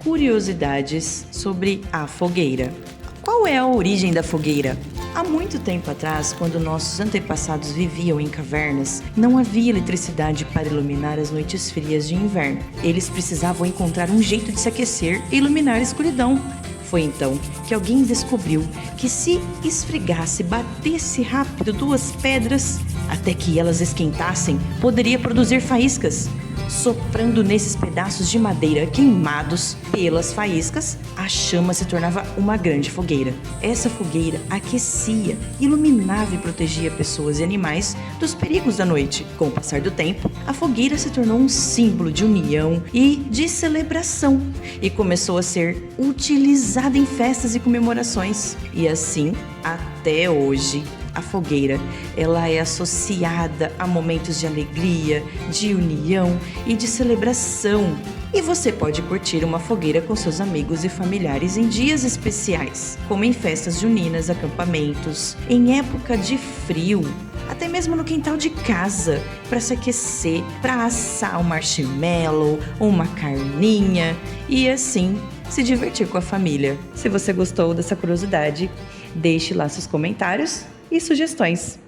curiosidades sobre a fogueira. Qual é a origem da fogueira? Há muito tempo atrás, quando nossos antepassados viviam em cavernas, não havia eletricidade para iluminar as noites frias de inverno. Eles precisavam encontrar um jeito de se aquecer e iluminar a escuridão. Foi então que alguém descobriu que se esfregasse e batesse rápido 2 pedras até que elas esquentassem, poderia produzir faíscas. Soprando nesses pedaços de madeira queimados pelas faíscas, a chama se tornava uma grande fogueira. Essa fogueira aquecia, iluminava e protegia pessoas e animais dos perigos da noite. Com o passar do tempo, a fogueira se tornou um símbolo de união e de celebração e começou a ser utilizada em festas e comemorações. E assim, até hoje, a fogueira, ela é associada a momentos de alegria, de união e de celebração. E você pode curtir uma fogueira com seus amigos e familiares em dias especiais, como em festas juninas, acampamentos, em época de frio, até mesmo no quintal de casa, para se aquecer, para assar um marshmallow, uma carninha e assim se divertir com a família. Se você gostou dessa curiosidade, deixe lá seus comentários e sugestões.